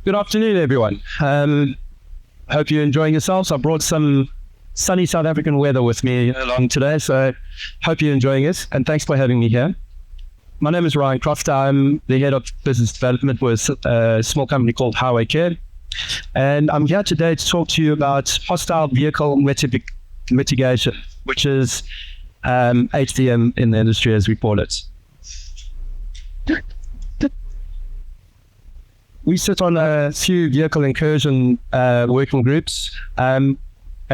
Good afternoon, everyone. Hope you're enjoying yourselves. I brought some sunny South African weather with me along today, so hope you're enjoying it, and thanks for having me here. My name is Ryan Croft. I'm the head of business development with a small company called Highway Care, and I'm here today to talk to you about hostile vehicle mitigation, which is HVM in the industry as we call it. We sit on a few vehicle incursion working groups, and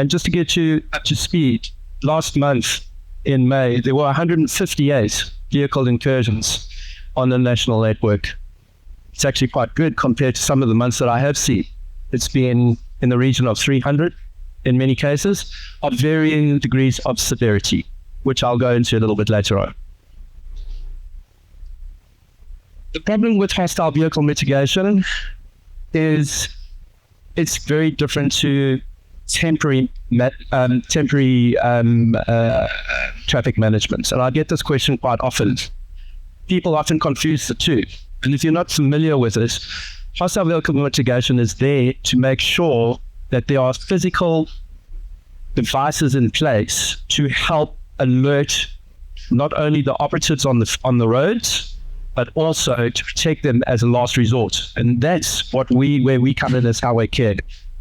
just to get you up to speed, last month in May, there were 158 vehicle incursions on the national network. It's actually quite good compared to some of the months that I have seen. It's been in the region of 300 in many cases, of varying degrees of severity, which I'll go into a little bit later on. The problem with hostile vehicle mitigation is it's very different to temporary traffic management. And I get this question quite often. People often confuse the two. And if you're not familiar with it, hostile vehicle mitigation is there to make sure that there are physical devices in place to help alert not only the operatives on the roads, but also to protect them as a last resort. And that's where we come in as Highway Care.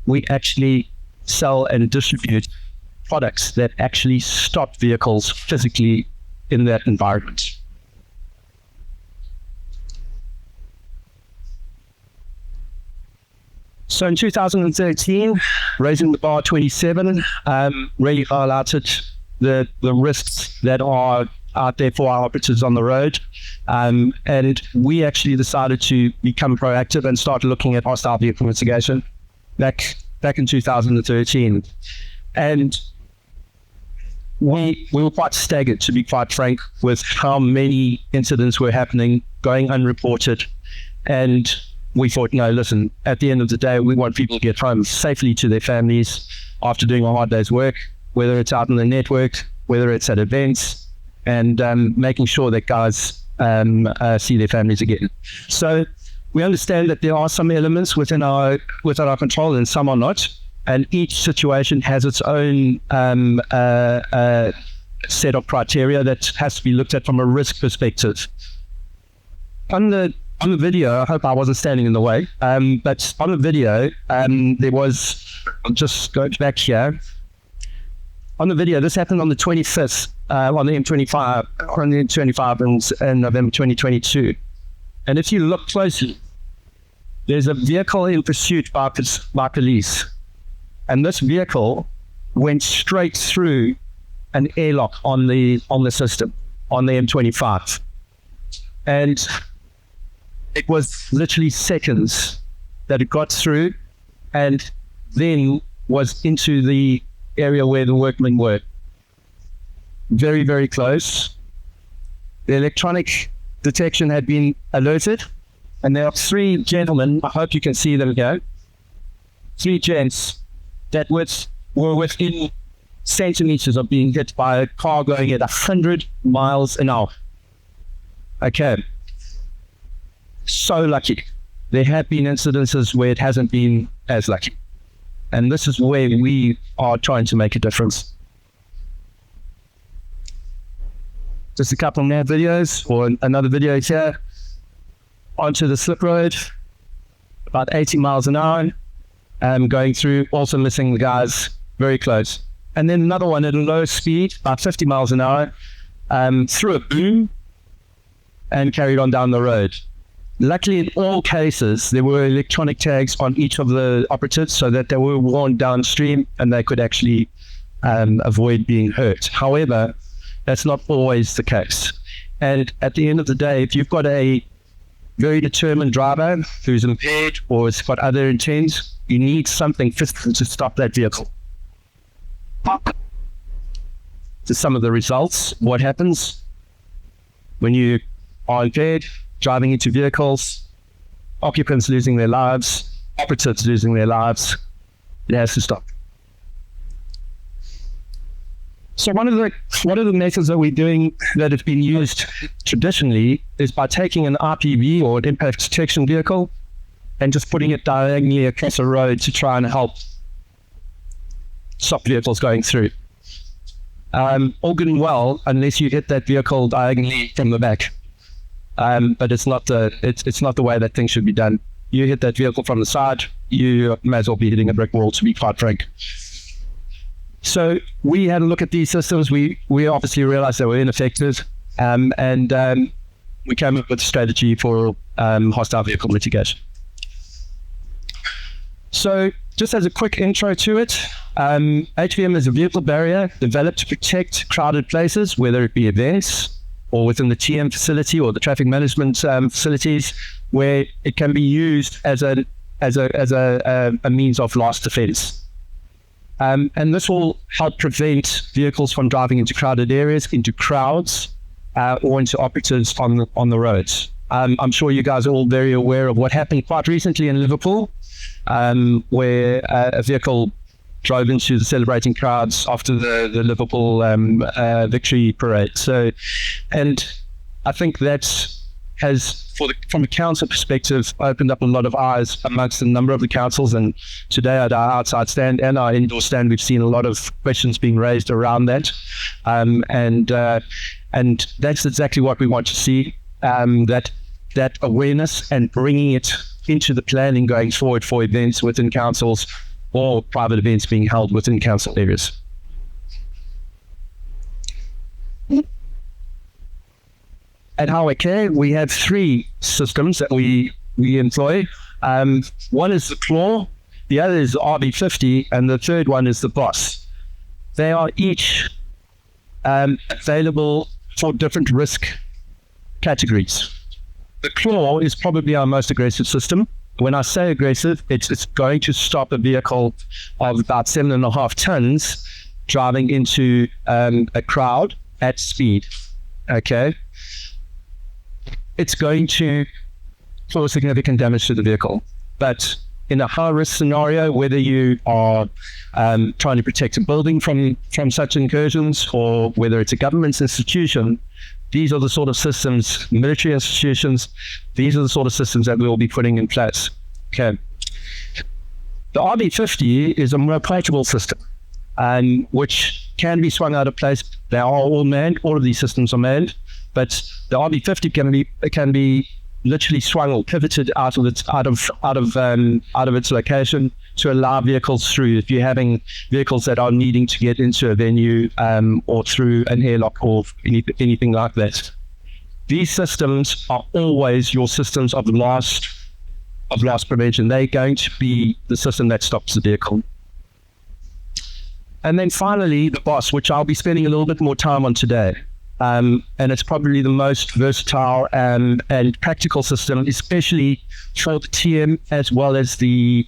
We actually sell and distribute products that actually stop vehicles physically in that environment. So in 2013, Raising the Bar 27 really highlighted the risks that are out there for our operatives on the road. And we actually decided to become proactive and start looking at hostile vehicle mitigation back in 2013. And we were quite staggered, to be quite frank, with how many incidents were happening, going unreported. And we thought, no, listen, at the end of the day, we want people to get home safely to their families after doing a hard day's work, whether it's out in the network, whether it's at events, and making sure that guys see their families again. So we understand that there are some elements within our control and some are not, and each situation has its own set of criteria that has to be looked at from a risk perspective. On the video, I hope I wasn't standing in the way, but on the video, there was, I'll just go back here. On the video, this happened on the 25th, on the M25 in November 2022. And if you look closely, there's a vehicle in pursuit by police. And this vehicle went straight through an airlock on the system, on the M25. And it was literally seconds that it got through and then was into the area where the workmen were. Very, very close. The electronic detection had been alerted, and there are three gentlemen, I hope you can see them here, three gents that were within centimeters of being hit by a car going at 100 miles an hour. Okay. So lucky. There have been incidences where it hasn't been as lucky. And this is where we are trying to make a difference. Just a couple more videos, or another video here. Onto the slip road, about 80 miles an hour, going through, also missing the guys very close. And then another one at a low speed, about 50 miles an hour, through a boom and carried on down the road. Luckily, in all cases, there were electronic tags on each of the operatives so that they were warned downstream and they could actually avoid being hurt. However, that's not always the case. And at the end of the day, if you've got a very determined driver who's impaired or has got other intent, you need something physical to stop that vehicle. To some of the results, what happens when you are impaired, driving into vehicles, occupants losing their lives, operatives losing their lives, it has to stop. So one of the methods that we're doing that has been used traditionally is by taking an IPV or an impact detection vehicle and just putting it diagonally across a road to try and help stop vehicles going through. All good and well, unless you hit that vehicle diagonally from the back. But it's not the way that things should be done. You hit that vehicle from the side, you may as well be hitting a brick wall, to be quite frank. So we had a look at these systems. We obviously realized they were ineffective, and we came up with a strategy for hostile vehicle mitigation. So just as a quick intro to it, HVM is a vehicle barrier developed to protect crowded places, whether it be events or within the TM facility or the traffic management facilities, where it can be used as a means of last defense. And this will help prevent vehicles from driving into crowded areas, into crowds, or into operatives on the roads. I'm sure you guys are all very aware of what happened quite recently in Liverpool, where a vehicle drove into the celebrating crowds after the Liverpool victory parade. So, and I think that has, from a council perspective, opened up a lot of eyes amongst a number of the councils. And today at our outside stand and our indoor stand, we've seen a lot of questions being raised around that. And that's exactly what we want to see, that awareness and bringing it into the planning going forward for events within councils or private events being held within council areas. At Highway Care, we have 3 systems that we employ. One is the Claw, the other is the RB50, and the third one is the Boss. They are each available for different risk categories. The Claw is probably our most aggressive system. When I say aggressive, it's going to stop a vehicle of about 7.5 tons driving into a crowd at speed. Okay. It's going to cause significant damage to the vehicle. But in a high-risk scenario, whether you are trying to protect a building from such incursions, or whether it's a government institution, these are the sort of systems, military institutions, these are the sort of systems that we'll be putting in place. Okay. The RB50 is a more approachable system, which can be swung out of place. They are all manned. All of these systems are manned. But the RB50 can be literally swung or pivoted out of its location to allow vehicles through. If you're having vehicles that are needing to get into a venue or through an airlock or anything like that, these systems are always your systems of last prevention. They're going to be the system that stops the vehicle. And then finally, the Boss, which I'll be spending a little bit more time on today. And it's probably the most versatile and practical system, especially for the TM as well as the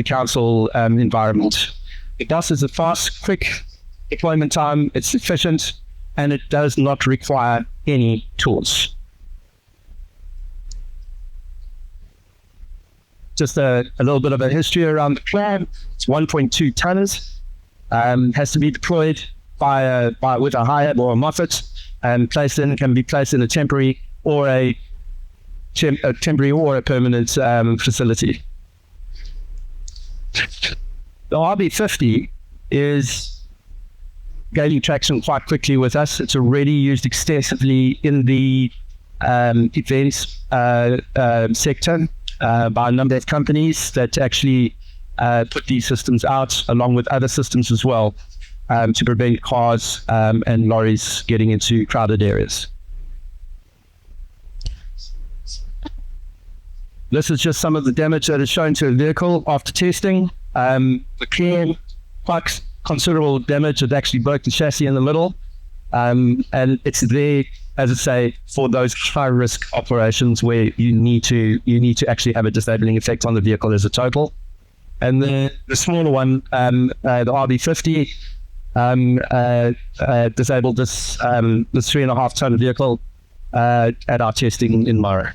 council environment. The Boss is a fast, quick deployment time. It's efficient, and it does not require any tools. Just a little bit of a history around the plan. It's 1.2 tonners. Has to be deployed with a Hiab or a Moffat, and can be placed in a temporary or a permanent facility. The RB50 is gaining traction quite quickly with us. It's already used extensively in the events sector by a number of companies that actually put these systems out, along with other systems as well, to prevent cars and lorries getting into crowded areas. This is just some of the damage that is shown to a vehicle after testing. The Claw, quite considerable damage. It actually broke the chassis in the middle. And it's there, as I say, for those high-risk operations where you need to actually have a disabling effect on the vehicle as a total. And the smaller one, the RB50, disabled this 3.5 ton vehicle at our testing in Murray.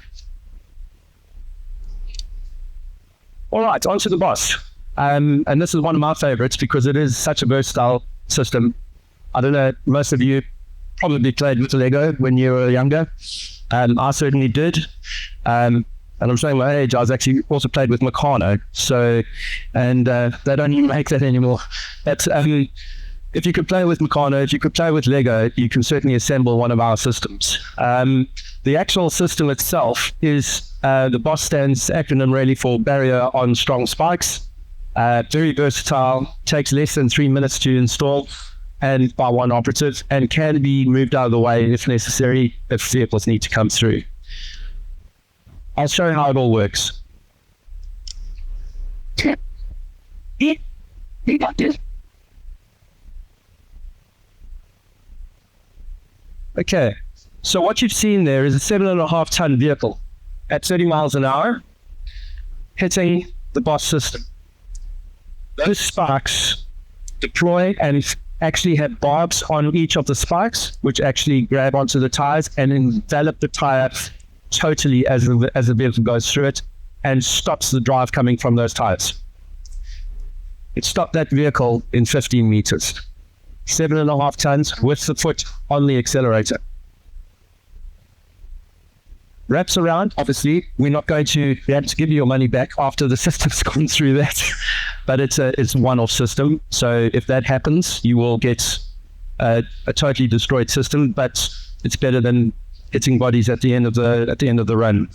All right, on to the Boss. And this is one of my favorites because it is such a versatile system. I don't know, most of you probably played with Lego when you were younger. I certainly did. and I'm showing my age, I was actually also played with Meccano. So, and they don't even make that anymore. That's, if you could play with Meccano, if you could play with Lego, you can certainly assemble one of our systems. The actual system itself is, the BOSS stands acronym really for Barrier on Strong Spikes. Very versatile, takes less than 3 minutes to install, and by one operative, and can be moved out of the way if necessary, if vehicles need to come through. I'll show you how it all works. Okay, so what you've seen there is a 7.5 ton vehicle at 30 miles an hour hitting the BOSS system. Those spikes deploy and actually have barbs on each of the spikes, which actually grab onto the tires and envelop the tire totally as the vehicle goes through it, and stops the drive coming from those tires. It stopped that vehicle in 15 meters. 7.5 tons with the foot on the accelerator. Wraps around, obviously, we're not going to be able to give you your money back after the system's gone through that, but it's a one-off system. So if that happens, you will get a totally destroyed system, but it's better than hitting bodies at the end of the run.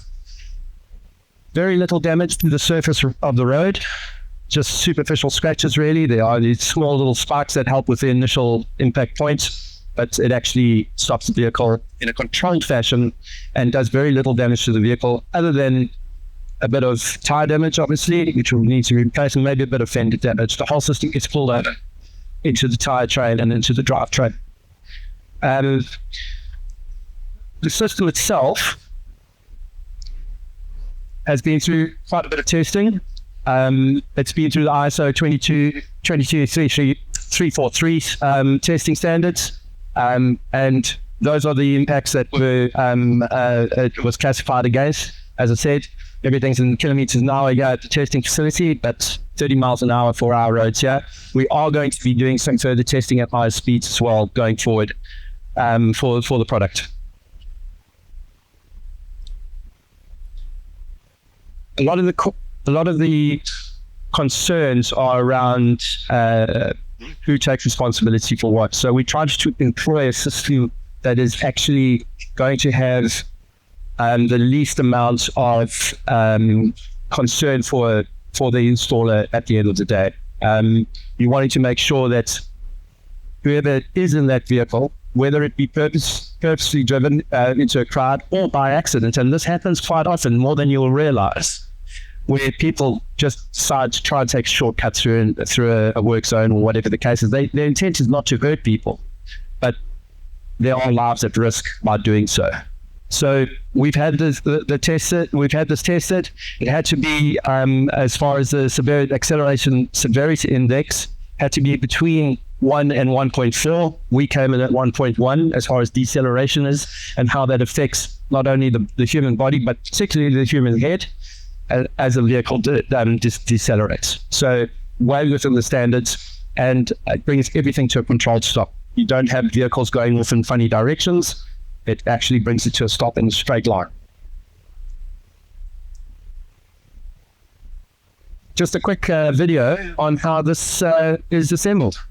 Very little damage to the surface of the road, just superficial scratches really. There are these small little sparks that help with the initial impact point, but it actually stops the vehicle in a controlled fashion and does very little damage to the vehicle, other than a bit of tire damage, obviously, which will need to be replaced, and maybe a bit of fender damage. The whole system gets pulled over into the tire train and into the drivetrain. The system itself has been through quite a bit of testing. It's been through the ISO 22343 testing standards. And those are the impacts that were it was classified against. As I said, everything's in kilometers an hour here at the testing facility, but 30 miles an hour for our roads here. We are going to be doing some further testing at higher speeds as well going forward for the product. A lot of the concerns are around who takes responsibility for what. So we try to employ a system that is actually going to have the least amount of concern for the installer at the end of the day. You wanting to make sure that whoever is in that vehicle, whether it be purposely driven into a crowd or by accident, and this happens quite often, more than you'll realize, where people just decide to try and take shortcuts through a work zone or whatever the case is. Their intent is not to hurt people, but there are lives at risk by doing so. So we've had this tested. It had to be, as far as the acceleration severity index, had to be between 1 and 1.4. We came in at 1.1 as far as deceleration is, and how that affects not only the human body, but particularly the human head as a vehicle decelerates. So way within the standards, and it brings everything to a controlled stop. You don't have vehicles going off in funny directions. It actually brings it to a stop in a straight line. Just a quick video on how this is assembled.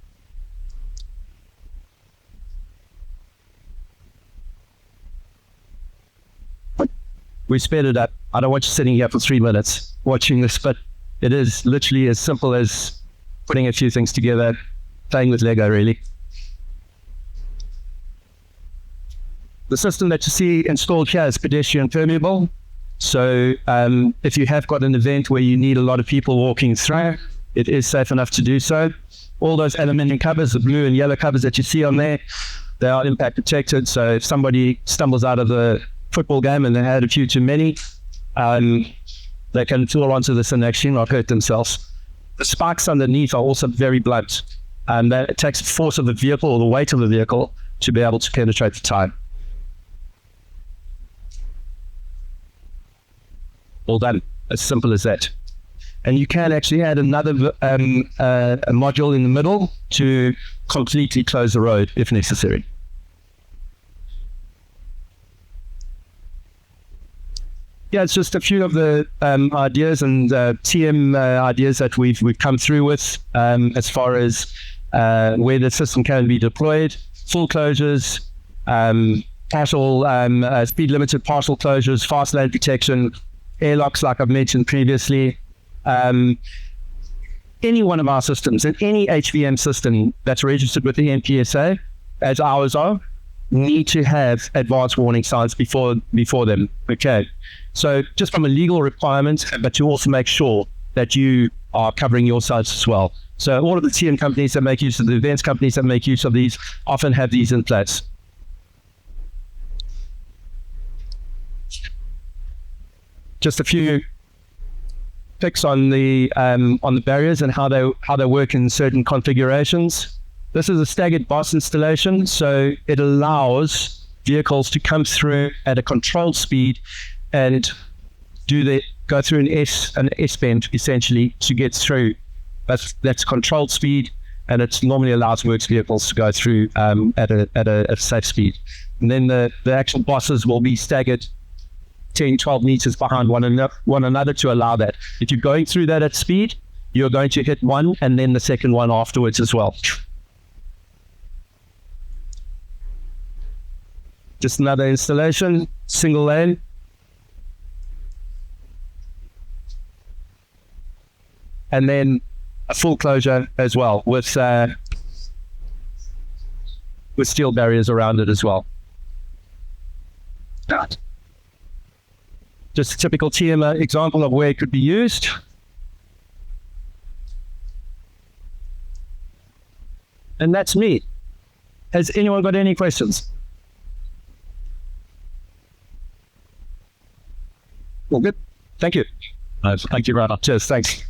We sped it up. I don't want you sitting here for 3 minutes watching this, but it is literally as simple as putting a few things together, playing with Lego, really. The system that you see installed here is pedestrian permeable. So if you have got an event where you need a lot of people walking through, it is safe enough to do so. All those aluminium covers, the blue and yellow covers that you see on there, they are impact protected. So if somebody stumbles out of the football game and they had a few too many, they can fall onto this and actually not hurt themselves. The spikes underneath are also very blunt, and that it takes the force of the vehicle or the weight of the vehicle to be able to penetrate the tire. All done, as simple as that. And you can actually add another a module in the middle to completely close the road if necessary. yeah, it's just a few of the ideas and TM ideas that we've come through with as far as where the system can be deployed, full closures, partial speed limited partial closures, fast lane protection, airlocks, like I've mentioned previously. Any one of our systems, and any HVM system that's registered with the NPSA, as ours are, need to have advanced warning signs before them. Okay, so just from a legal requirement, but you also make sure that you are covering your sites as well. So all of the TM companies that make use of the events companies that make use of these often have these in place. Just a few picks on the barriers and how they work in certain configurations. This is a staggered bus installation, so it allows vehicles to come through at a controlled speed and go through an S bend essentially to get through. That's controlled speed, and it normally allows works vehicles to go through at a safe speed. And then the actual buses will be staggered 10, 12 meters behind one another to allow that. If you're going through that at speed, you're going to hit one and then the second one afterwards as well. Just another installation, single lane. And then a full closure as well with steel barriers around it as well. Just a typical TM example of where it could be used. And that's me. Has anyone got any questions? All good. Thank you. Thank you, Ryan. Cheers. Thanks.